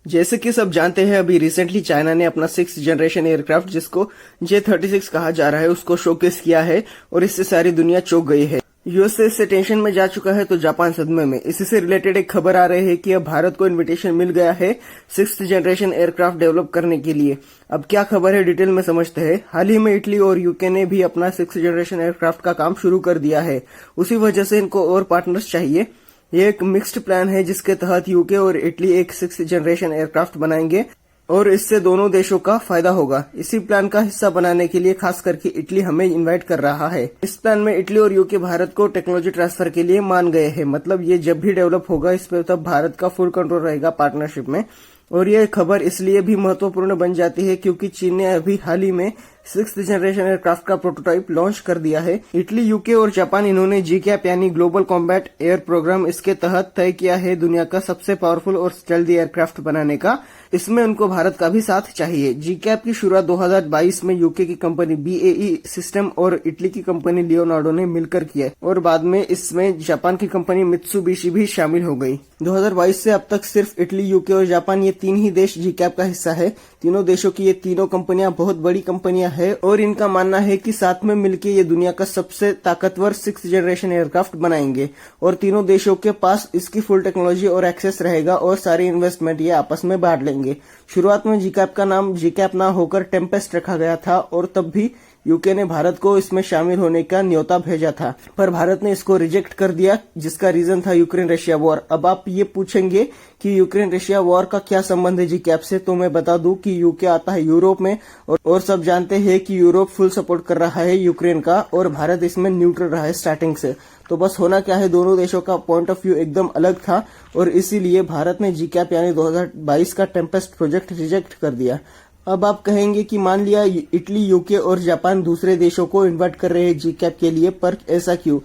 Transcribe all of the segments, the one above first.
जैसे कि सब जानते हैं, अभी रिसेंटली चाइना ने अपना 6th जनरेशन एयरक्राफ्ट जिसको J-36 कहा जा रहा है उसको शोकेस किया है और इससे सारी दुनिया चौंक गई है। यूएसए इससे टेंशन में जा चुका है तो जापान सदमे में। इसी से रिलेटेड एक खबर आ रही है कि अब भारत को इनविटेशन मिल गया है 6th जनरेशन एयरक्राफ्ट डेवलप करने के लिए। अब क्या खबर है डिटेल में समझते हैं। हाल ही में इटली और यूके ने भी अपना 6th जनरेशन एयरक्राफ्ट का काम शुरू कर दिया है। उसी वजह से इनको और पार्टनर्स चाहिए। ये एक मिक्स्ड प्लान है जिसके तहत यूके और इटली एक 6th जनरेशन एयरक्राफ्ट बनाएंगे और इससे दोनों देशों का फायदा होगा। इसी प्लान का हिस्सा बनाने के लिए खास करके इटली हमें इनवाइट कर रहा है। इस प्लान में इटली और यूके भारत को टेक्नोलॉजी ट्रांसफर के लिए मान गए हैं। मतलब ये जब भी डेवलप होगा इस पे तब भारत का फुल कंट्रोल रहेगा पार्टनरशिप में। और ये खबर इसलिए भी महत्वपूर्ण बन जाती है क्योंकि चीन ने अभी हाल ही में 6th जनरेशन एयरक्राफ्ट का प्रोटोटाइप लॉन्च कर दिया है। इटली, यूके और जापान इन्होंने GCAP यानी ग्लोबल कॉम्बैट एयर प्रोग्राम इसके तहत तय किया है दुनिया का सबसे पावरफुल और स्टेल्दी एयरक्राफ्ट बनाने का। इसमें उनको भारत का भी साथ चाहिए। GCAP की शुरुआत 2022 में यूके की कंपनी BAE सिस्टम और इटली की कंपनी लियोनार्डो ने मिलकर किया और बाद में इसमें जापान की कंपनी मित्सुबिशी भी शामिल हो गई। 2022 से अब तक सिर्फ इटली, यूके और जापान ये 3 ही देश GCAP का हिस्सा है। तीनों देशों की ये तीनों कंपनियां बहुत बड़ी कंपनियां है और इनका मानना है कि साथ में मिलकर ये दुनिया का सबसे ताकतवर 6th जनरेशन एयरक्राफ्ट बनाएंगे और तीनों देशों के पास इसकी फुल टेक्नोलॉजी और एक्सेस रहेगा और सारी इन्वेस्टमेंट ये आपस में बांट लेंगे। शुरुआत में GCAP का नाम GCAP ना होकर टेम्पेस्ट रखा गया था और तब भी यूके ने भारत को इसमें शामिल होने का न्योता भेजा था, पर भारत ने इसको रिजेक्ट कर दिया जिसका रीजन था यूक्रेन रशिया वॉर। अब आप ये पूछेंगे कि यूक्रेन रशिया वॉर का क्या संबंध है GCAP से, तो मैं बता दूं कि यूके आता है यूरोप में और सब जानते हैं कि यूरोप फुल सपोर्ट कर रहा है यूक्रेन का और भारत इसमें न्यूट्रल रहा है स्टार्टिंग से। तो बस होना क्या है, दोनों देशों का पॉइंट ऑफ व्यू एकदम अलग था और इसीलिए भारत ने GCAP यानी 2022 का टेम्पेस्ट प्रोजेक्ट रिजेक्ट कर दिया। अब आप कहेंगे कि मान लिया इटली, यूके और जापान दूसरे देशों को इन्वाइट कर रहे हैं GCAP के लिए, पर ऐसा क्यों?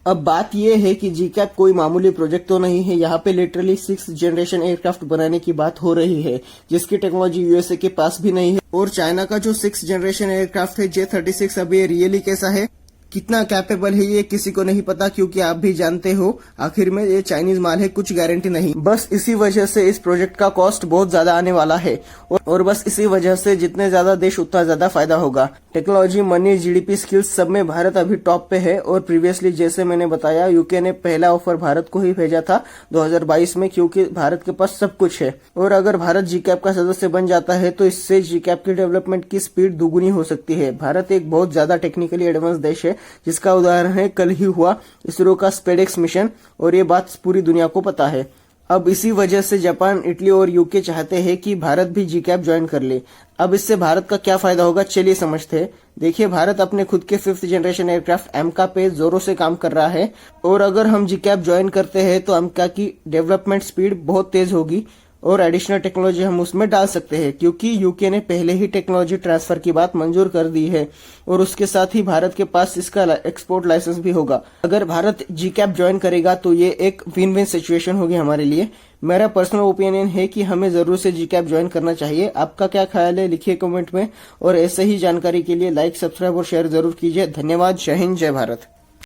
अब बात यह है कि GCAP कोई मामूली प्रोजेक्ट तो नहीं है। यहाँ पे लिटरली 6th जनरेशन एयरक्राफ्ट बनाने की बात हो रही है जिसकी टेक्नोलॉजी यूएसए के पास भी नहीं है। और चाइना का जो 6th जनरेशन एयरक्राफ्ट है J-36, अब ये रियली कैसा है, कितना कैपेबल है, ये किसी को नहीं पता क्योंकि आप भी जानते हो आखिर में ये चाइनीज माल है, कुछ गारंटी नहीं। बस इसी वजह से इस प्रोजेक्ट का कॉस्ट बहुत ज्यादा आने वाला है और बस इसी वजह से जितने ज्यादा देश उतना ज्यादा फायदा होगा। टेक्नोलॉजी, मनी, GDP, स्किल्स सब में भारत अभी टॉप पे है और प्रीवियसली जैसे मैंने बताया यूके ने पहला ऑफर भारत को ही भेजा था 2022 में क्योंकि भारत के पास सब कुछ है। और अगर भारत GCAP का सदस्य बन जाता है तो इससे GCAP की डेवलपमेंट की स्पीड दुगुनी हो सकती है। भारत एक बहुत ज्यादा टेक्निकली एडवांस देश है जिसका उदाहरण है कल ही हुआ इसरो का SpaceX मिशन और ये बात पूरी दुनिया को पता है। अब इसी वजह से जापान, इटली और यूके चाहते हैं कि भारत भी GCAP ज्वाइन कर ले। अब इससे भारत का क्या फायदा होगा, चलिए समझते हैं। देखिए, भारत अपने खुद के 5th जनरेशन एयरक्राफ्ट AMCA पे जोरों से काम कर रहा है और अगर हम GCAP ज्वाइन करते हैं तो AMCA की डेवलपमेंट स्पीड बहुत तेज होगी और एडिशनल टेक्नोलॉजी हम उसमें डाल सकते हैं क्योंकि यूके ने पहले ही टेक्नोलॉजी ट्रांसफर की बात मंजूर कर दी है और उसके साथ ही भारत के पास इसका एक्सपोर्ट लाइसेंस भी होगा। अगर भारत GCAP ज्वाइन करेगा तो ये एक विन विन सिचुएशन होगी हमारे लिए। मेरा पर्सनल ओपिनियन है कि हमें जरूर से GCAP ज्वाइन करना चाहिए। आपका क्या ख्याल है, लिखिए कमेंट में और ऐसे ही जानकारी के लिए लाइक, सब्सक्राइब और शेयर जरूर कीजिए। धन्यवाद। जय हिंद, जय भारत।